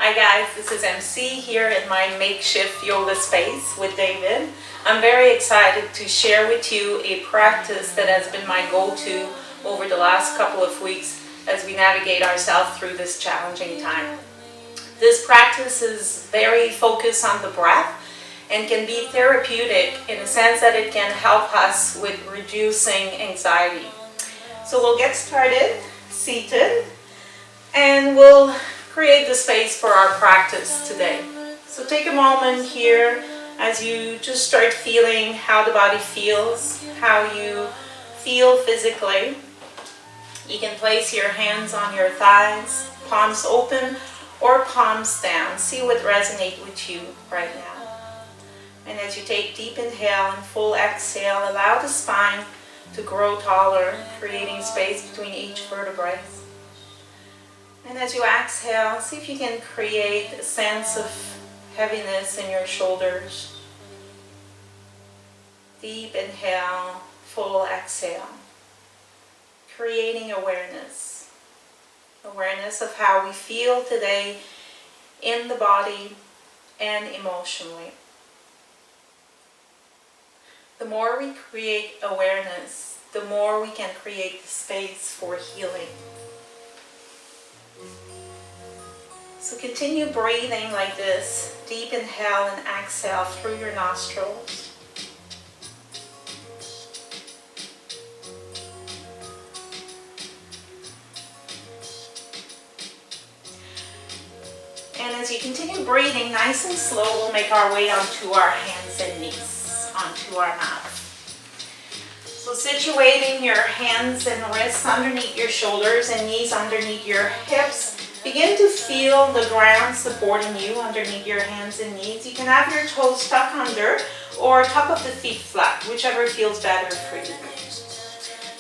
Hi guys, this is MC here in my makeshift yoga space with David. I'm very excited to share with you a practice that has been my go-to over the last couple of weeks as we navigate ourselves through this challenging time. This practice is very focused on the breath and can be therapeutic in the sense that it can help us with reducing anxiety. So we'll get started seated and we'll create the space for our practice today. So take a moment here as you just start feeling how the body feels, how you feel physically. You can place your hands on your thighs, palms open or palms down. See what resonates with you right now. And as you take deep inhale and full exhale, allow the spine to grow taller, creating space between each vertebrae. And as you exhale, see if you can create a sense of heaviness in your shoulders. Deep inhale, full exhale. Creating awareness. Awareness of how we feel today in the body and emotionally. The more we create awareness, the more we can create the space for healing. So continue breathing like this. Deep inhale and exhale through your nostrils. And as you continue breathing nice and slow, we'll make our way onto our hands and knees, onto our mat. So situating your hands and wrists underneath your shoulders and knees underneath your hips. Begin to feel the ground supporting you underneath your hands and knees. You can have your toes tucked under or top of the feet flat, whichever feels better for you.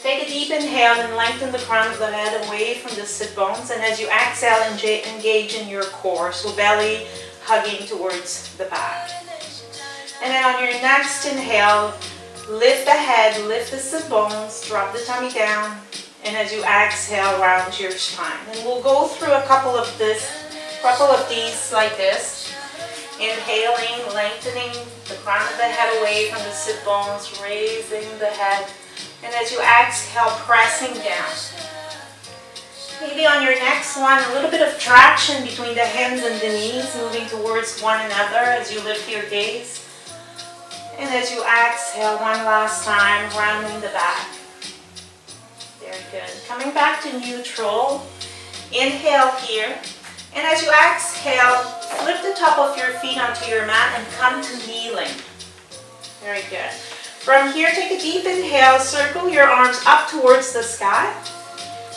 Take a deep inhale and lengthen the crown of the head away from the sit bones. And as you exhale, engage in your core, so belly hugging towards the back. And then on your next inhale, lift the head, lift the sit bones, drop the tummy down. And as you exhale, round your spine. And we'll go through a couple of these like this. Inhaling, lengthening the crown of the head away from the sit bones, raising the head. And as you exhale, pressing down. Maybe on your next one, a little bit of traction between the hands and the knees, moving towards one another as you lift your gaze. And as you exhale, one last time, rounding the back. Very good. Coming back to neutral. Inhale here. And as you exhale, flip the top of your feet onto your mat and come to kneeling. Very good. From here, take a deep inhale. Circle your arms up towards the sky.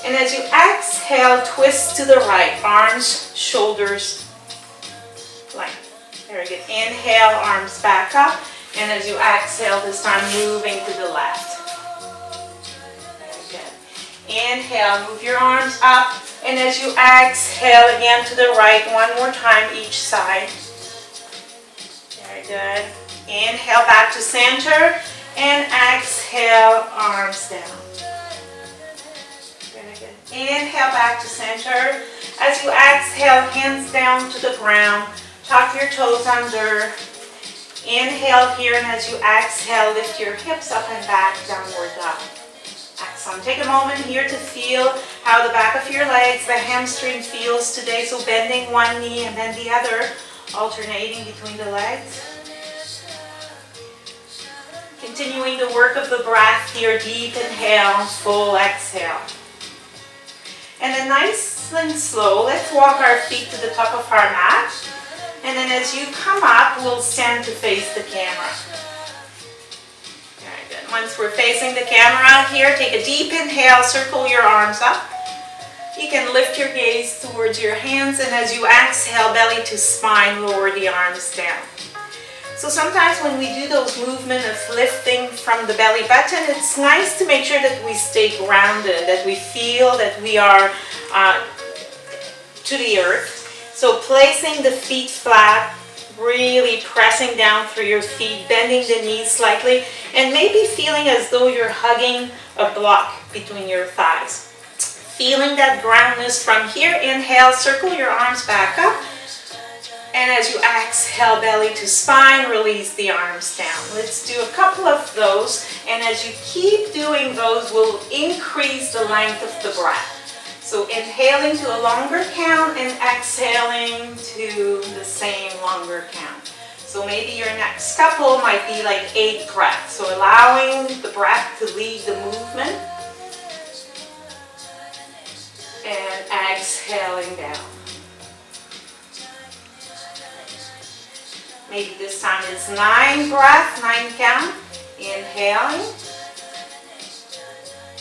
And as you exhale, twist to the right. Arms, shoulders, length. Very good. Inhale, arms back up. And as you exhale, this time moving to the left. Inhale, move your arms up, and as you exhale again to the right, one more time each side. Very good. Inhale back to center, and exhale, arms down. Very good. Inhale back to center. As you exhale, hands down to the ground, tuck your toes under. Inhale here, and as you exhale, lift your hips up and back, downward dog. Excellent. Take a moment here to feel how the back of your legs, the hamstring feels today. So bending one knee and then the other, alternating between the legs. Continuing the work of the breath here, deep inhale, full exhale. And then nice and slow, let's walk our feet to the top of our mat. And then as you come up, we'll stand to face the camera. Once we're facing the camera here, take a deep inhale, circle your arms up. You can lift your gaze towards your hands, and as you exhale, belly to spine, lower the arms down. So sometimes when we do those movements of lifting from the belly button, it's nice to make sure that we stay grounded, that we feel that we are to the earth. So placing the feet flat, really pressing down through your feet, bending the knees slightly, and maybe feeling as though you're hugging a block between your thighs. Feeling that groundness from here. Inhale, circle your arms back up. And as you exhale, belly to spine, release the arms down. Let's do a couple of those. And as you keep doing those, we'll increase the length of the breath. So inhaling to a longer count and exhaling to the same longer count. So maybe your next couple might be like 8 breaths. So allowing the breath to lead the movement. And exhaling down. Maybe this time it's 9 breaths, 9 count. Inhaling.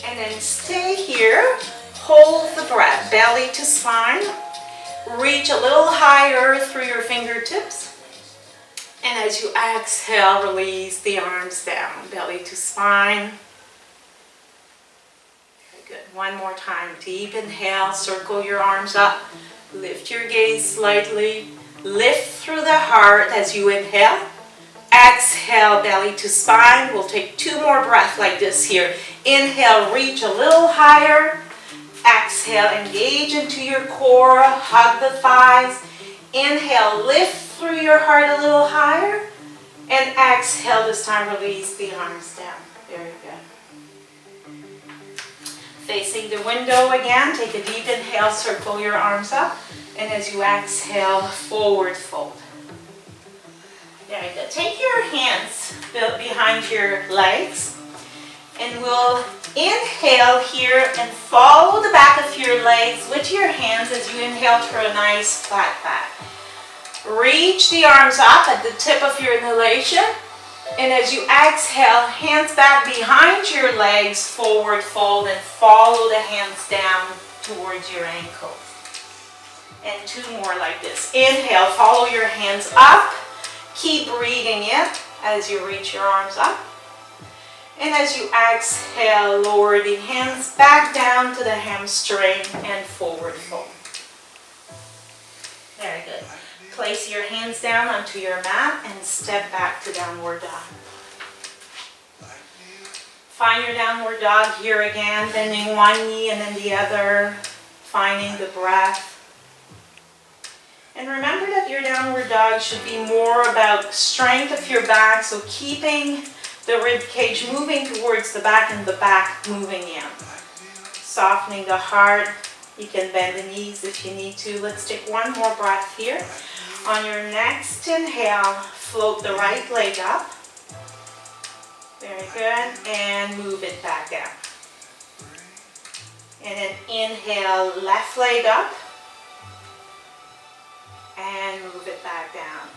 And then stay here. Hold the breath, belly to spine. Reach a little higher through your fingertips. And as you exhale, release the arms down, belly to spine. Very good. One more time. Deep inhale, circle your arms up. Lift your gaze slightly. Lift through the heart as you inhale. Exhale, belly to spine. We'll take 2 more breaths like this here. Inhale, reach a little higher. Exhale, engage into your core. Hug the thighs. Inhale, lift through your heart a little higher. And exhale, this time release the arms down. Very good. Facing the window again. Take a deep inhale, circle your arms up. And as you exhale, forward fold. Very good. Take your hands behind your legs. And we'll inhale here and follow the back of your legs with your hands as you inhale for a nice flat back. Reach the arms up at the tip of your inhalation. And as you exhale, hands back behind your legs, forward fold, and follow the hands down towards your ankles. And 2 more like this. Inhale, follow your hands up. Keep breathing in as you reach your arms up. And as you exhale, lower the hands back down to the hamstring and forward fold. Very good. Place your hands down onto your mat and step back to downward dog. Find your downward dog here again, bending one knee and then the other, finding the breath. And remember that your downward dog should be more about strength of your back, so keeping the rib cage moving towards the back and the back moving in. Softening the heart. You can bend the knees if you need to. Let's take 1 more breath here. On your next inhale, float the right leg up. Very good. And move it back down. And then inhale, left leg up. And move it back down.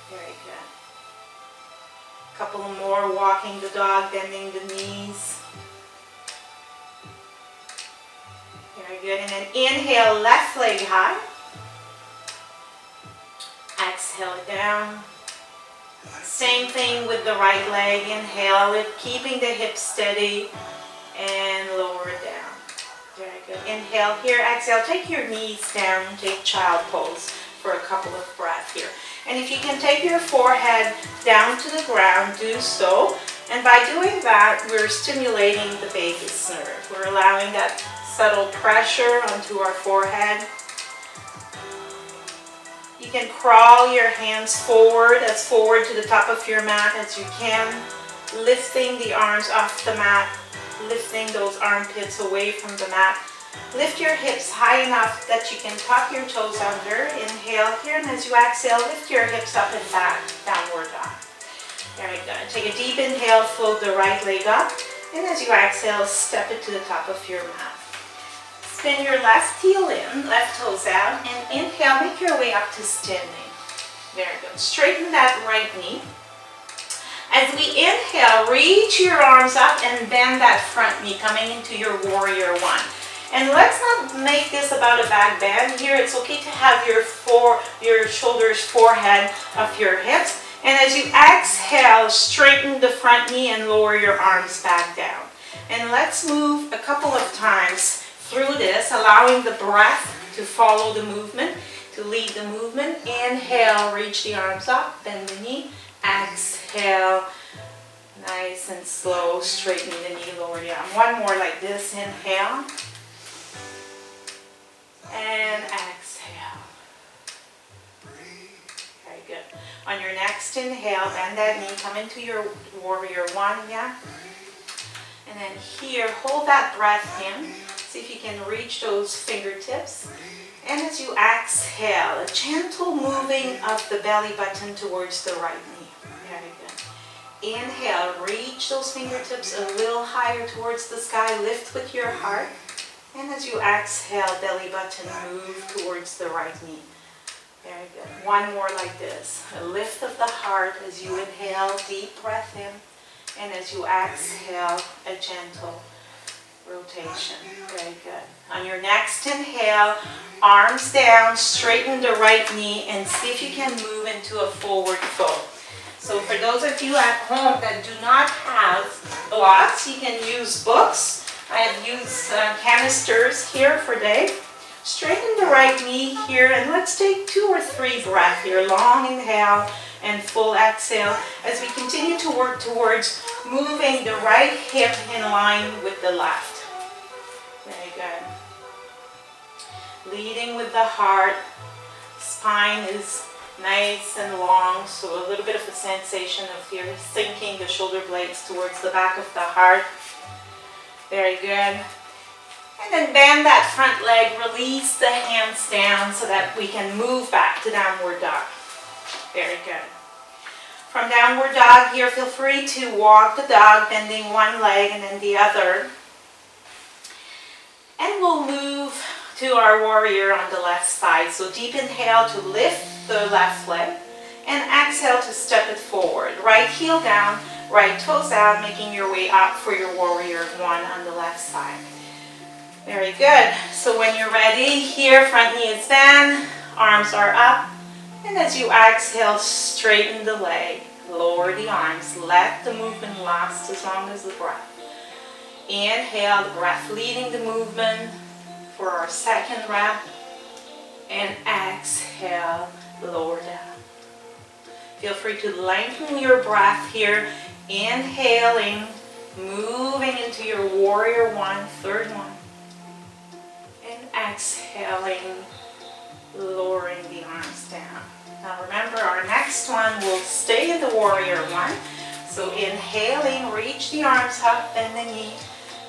Very good. Couple more, walking the dog, bending the knees. Very good. And then inhale, left leg high. Exhale it down. Same thing with the right leg. Inhale it, keeping the hips steady. And lower it down. Very good. Inhale here, exhale. Take your knees down, take child pose for a couple of breaths here. And if you can take your forehead down to the ground, do so. And by doing that, we're stimulating the vagus nerve. We're allowing that subtle pressure onto our forehead. You can crawl your hands forward, as forward to the top of your mat as you can. Lifting the arms off the mat, lifting those armpits away from the mat. Lift your hips high enough that you can tuck your toes under. Inhale here, and as you exhale, lift your hips up and back, downward dog. Very good. Take a deep inhale, float the right leg up, and as you exhale, step it to the top of your mat. Spin your left heel in, left toes out, and inhale, make your way up to standing. Very good. Straighten that right knee. As we inhale, reach your arms up and bend that front knee, coming into your warrior 1. And let's not make this about a back bend here. It's okay to have your shoulders, forehead of your hips. And as you exhale, straighten the front knee and lower your arms back down. And let's move a couple of times through this, allowing the breath to follow the movement, to lead the movement. Inhale, reach the arms up, bend the knee. Exhale, nice and slow, straighten the knee, lower the arm. 1 more like this. Inhale. And exhale. next inhale, bend that knee, come into your warrior one, yeah? And then here, hold that breath in. See if you can reach those fingertips. And as you exhale, a gentle moving of the belly button towards the right knee. Very good. Inhale, reach those fingertips a little higher towards the sky. Lift with your heart. And as you exhale, belly button move towards the right knee. Very good. One more like this. A lift of the heart as you inhale, deep breath in. And as you exhale, a gentle rotation. Very good. On your next inhale, arms down, straighten the right knee, and see if you can move into a forward fold. So for those of you at home that do not have blocks, you can use books. I have used canisters here for Dave. Straighten the right knee here, and let's take 2 or 3 breaths here. Long inhale and full exhale as we continue to work towards moving the right hip in line with the left. Very good. Leading with the heart. Spine is nice and long, so a little bit of a sensation of here sinking the shoulder blades towards the back of the heart. Very good. And then bend that front leg, release the hands down so that we can move back to downward dog. Very good. From downward dog here, feel free to walk the dog, bending one leg and then the other. And we'll move to our warrior on the left side. So deep inhale to lift the left leg and exhale to step it forward. Right heel down, right toes out, making your way up for your warrior one on the left side. Very good. So when you're ready, here front knee is bent, arms are up, and as you exhale, straighten the leg, lower the arms, let the movement last as long as the breath. Inhale, the breath leading the movement for our second rep, and exhale, lower down. Feel free to lengthen your breath here, inhaling, moving into your warrior one, third one. Exhaling, lowering the arms down. Now remember, our next one will stay in the warrior one. So inhaling, reach the arms up, bend the knee.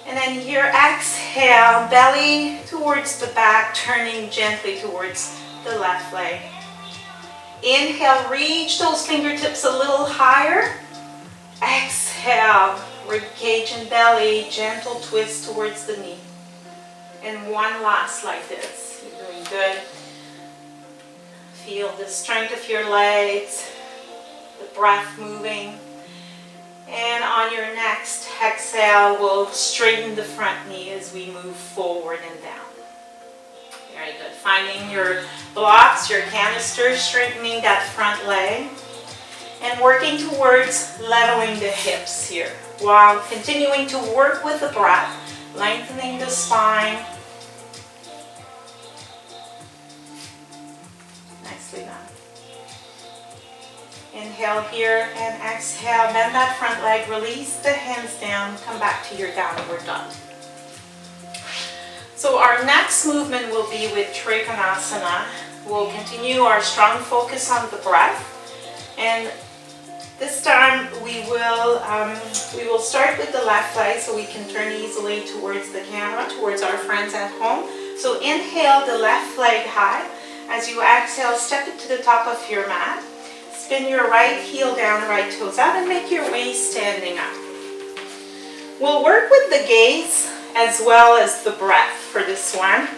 And then here, exhale, belly towards the back, turning gently towards the left leg. Inhale, reach those fingertips a little higher. Exhale, rib cage and belly, gentle twist towards the knee. And one last like this. You're doing good. Feel the strength of your legs, the breath moving. And on your next exhale, we'll straighten the front knee as we move forward and down. Very good. Finding your blocks, your canisters, straightening that front leg. And working towards leveling the hips here, while continuing to work with the breath. Lengthening the spine. Nicely done. Inhale here and exhale. Bend that front leg. Release the hands down. Come back to your downward dog. So our next movement will be with Trikonasana. We'll continue our strong focus on the breath. And this time we will start with the left leg so we can turn easily towards the camera, towards our friends at home. So inhale the left leg high. As you exhale, step it to the top of your mat. Spin your right heel down, right toes out, and make your way standing up. We'll work with the gaze as well as the breath for this one.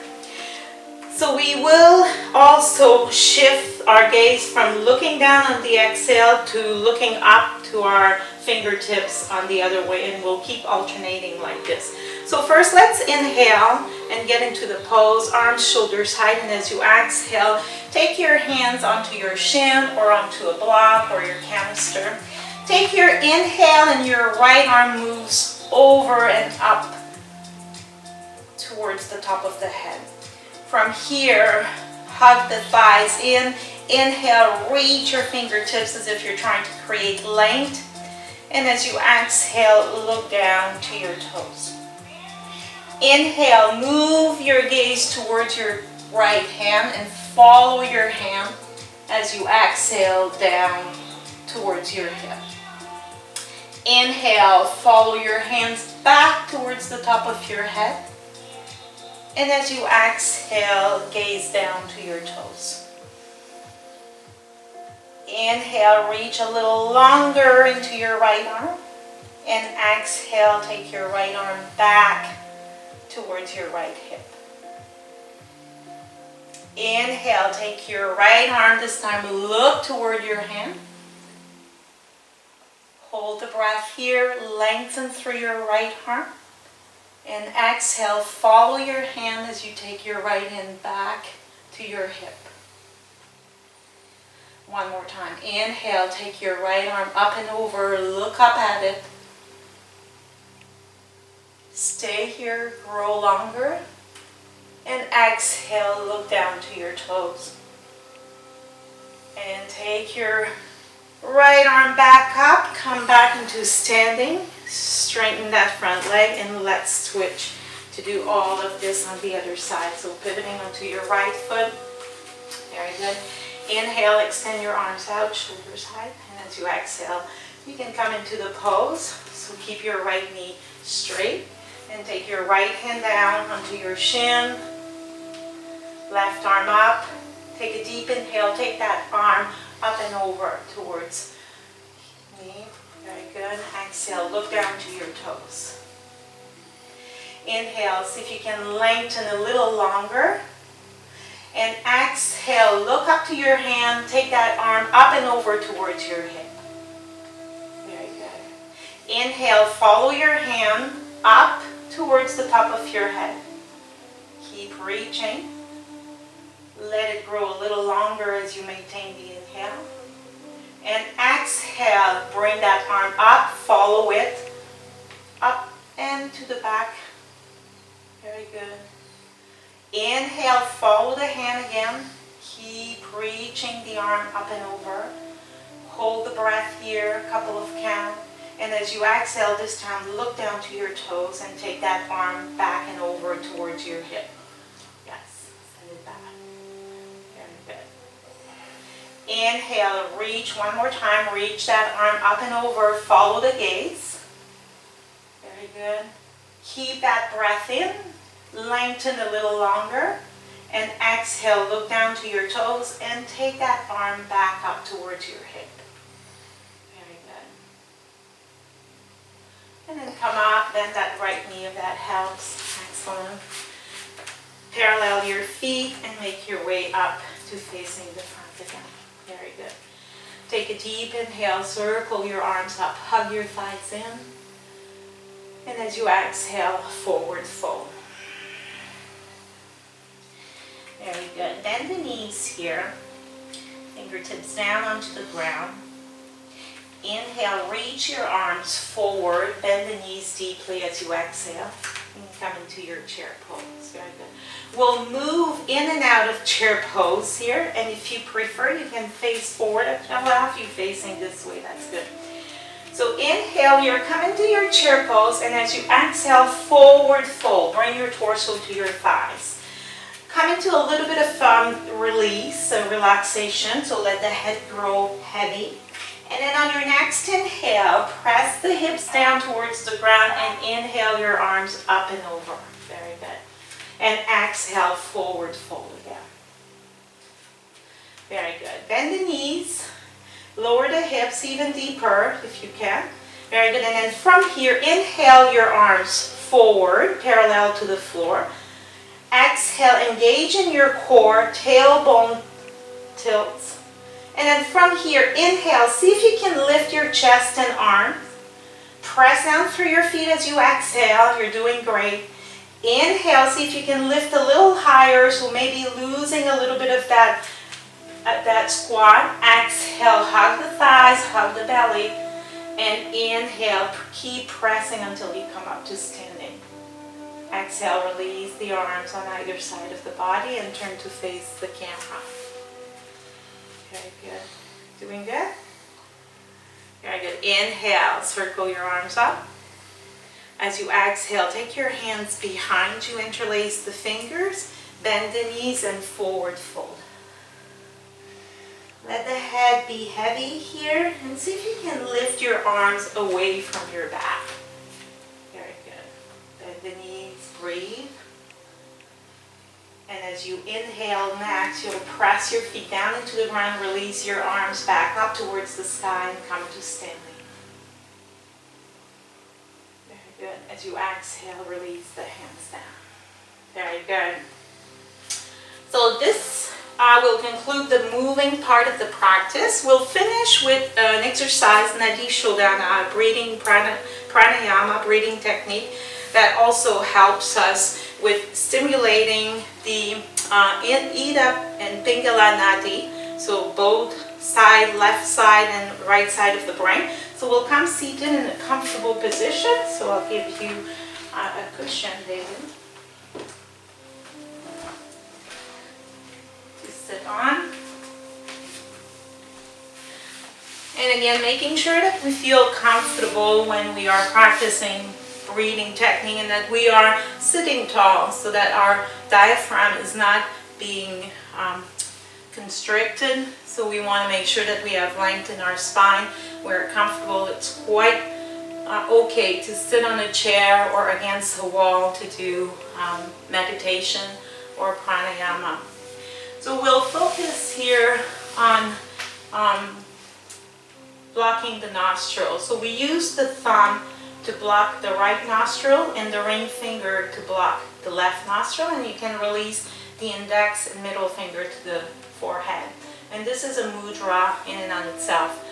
So we will also shift our gaze from looking down on the exhale to looking up to our fingertips on the other way, and we'll keep alternating like this. So first let's inhale and get into the pose, arms, shoulders height, and as you exhale, take your hands onto your shin or onto a block or your canister. Take your inhale and your right arm moves over and up towards the top of the head. From here, hug the thighs in. Inhale, reach your fingertips as if you're trying to create length. And as you exhale, look down to your toes. Inhale, move your gaze towards your right hand and follow your hand as you exhale down towards your hip. Inhale, follow your hands back towards the top of your head. And as you exhale, gaze down to your toes. Inhale, reach a little longer into your right arm. And exhale, take your right arm back towards your right hip. Inhale, take your right arm, this time look toward your hand. Hold the breath here, lengthen through your right arm. And exhale, follow your hand as you take your right hand back to your hip. One more time. Inhale, take your right arm up and over, look up at it. Stay here, grow longer. And exhale, look down to your toes. And take your right arm back up, come back into standing. Straighten that front leg and let's switch to do all of this on the other side. So pivoting onto your right foot. Very good. Inhale, extend your arms out, shoulders high. And as you exhale, you can come into the pose. So keep your right knee straight. And take your right hand down onto your shin. Left arm up. Take a deep inhale. Take that arm up and over towards me. Very good. Exhale, look down to your toes. Inhale, see if you can lengthen a little longer. And exhale, look up to your hand. Take that arm up and over towards your hip. Very good. Inhale, follow your hand up towards the top of your head. Keep reaching. Let it grow a little longer as you maintain the inhale. And exhale, bring that arm up, follow it, up and to the back. Very good. Inhale, follow the hand again. Keep reaching the arm up and over. Hold the breath here, a couple of counts. And as you exhale this time, look down to your toes and take that arm back and over towards your hip. Yes, send it back. Very good. Inhale, reach one more time. Reach that arm up and over. Follow the gaze. Very good. Keep that breath in. Lengthen a little longer. And exhale, look down to your toes and take that arm back up towards your hip. Very good. And then come up, bend that right knee if that helps. Excellent. Parallel your feet and make your way up to facing the front again. Very good. Take a deep inhale, circle your arms up, hug your thighs in. And as you exhale, forward fold. Very good. Bend the knees here. Fingertips down onto the ground. Inhale, reach your arms forward. Bend the knees deeply as you exhale. And come into your chair pose. Very good. We'll move in and out of chair pose here. And if you prefer, you can face forward. I'll have you facing this way. That's good. So inhale, you're coming to your chair pose. And as you exhale, forward fold. Bring your torso to your thighs. Come into a little bit of release, relaxation, so let the head grow heavy. And then on your next inhale, press the hips down towards the ground and inhale your arms up and over. Very good. And exhale, forward fold again. Very good. Bend the knees, lower the hips even deeper if you can. Very good. And then from here, inhale your arms forward, parallel to the floor. Exhale, engage in your core, tailbone tilts. And then from here, inhale, see if you can lift your chest and arms. Press down through your feet as you exhale, you're doing great. Inhale, see if you can lift a little higher, so maybe losing a little bit of that squat. Exhale, hug the thighs, hug the belly. And inhale, keep pressing until you come up to standing. Exhale, release the arms on either side of the body and turn to face the camera. Very good. Doing good? Very good. Inhale, circle your arms up. As you exhale, take your hands behind you, interlace the fingers, bend the knees and forward fold. Let the head be heavy here, and see if you can lift your arms away from your back. Very good. Bend the knees, breathe. And as you inhale next, you'll press your feet down into the ground, release your arms back up towards the sky and come to standing. Very good. As you exhale, release the hands down. Very good. So this will conclude the moving part of the practice. We'll finish with an exercise, Nadi Shodhana, breathing pranayama, breathing technique that also helps us with stimulating the Ida and Pingala Nadi, so both side, left side and right side of the brain. So we'll come seated in a comfortable position. So I'll give you a cushion, David, to sit on. And again, making sure that we feel comfortable when we are practicing breathing technique and that we are sitting tall so that our diaphragm is not being constricted. So we want to make sure that we have length in our spine. We're comfortable. It's quite okay to sit on a chair or against a wall to do meditation or pranayama. So we'll focus here on blocking the nostril. So we use the thumb to block the right nostril and the ring finger to block the left nostril, and you can release the index and middle finger to the forehead. And this is a mudra in and on itself.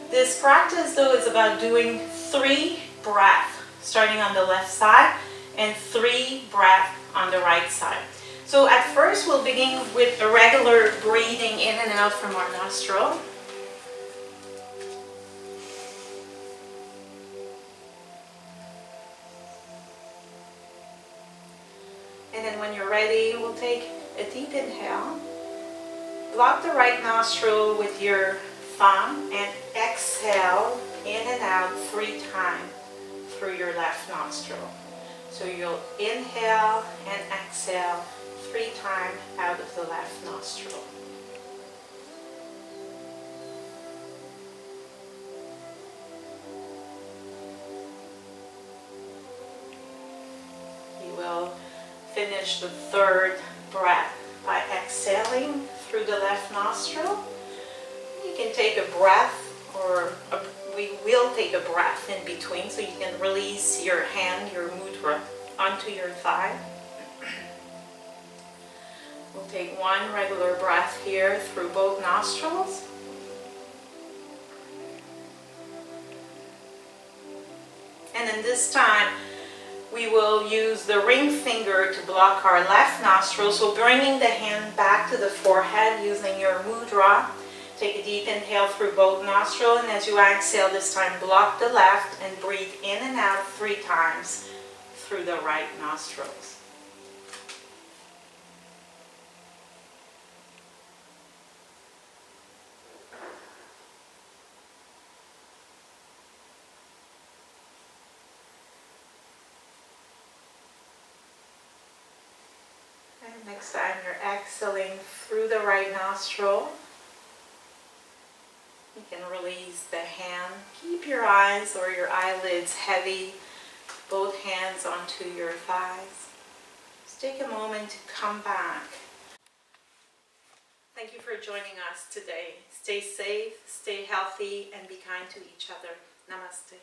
This practice though is about doing 3 breaths starting on the left side and 3 breaths on the right side. So at first we'll begin with a regular breathing in and out from our nostril. And then when you're ready, we'll take a deep inhale. Block the right nostril with your thumb and exhale in and out 3 times through your left nostril. So you'll inhale and exhale 3 times out of the left nostril. You will finish the 3rd breath by exhaling through the left nostril. You can take a breath, we will take a breath in between, so you can release your hand, your mudra, onto your thigh. We'll take 1 regular breath here through both nostrils. And then this time, we will use the ring finger to block our left nostril. So bringing the hand back to the forehead using your mudra. Take a deep inhale through both nostrils, and as you exhale this time, block the left and breathe in and out 3 times through the right nostrils. And next time you're exhaling through the right nostril. You can release the hand. Keep your eyes or your eyelids heavy, both hands onto your thighs. Just take a moment to come back. Thank you for joining us today. Stay safe, stay healthy, and be kind to each other. Namaste.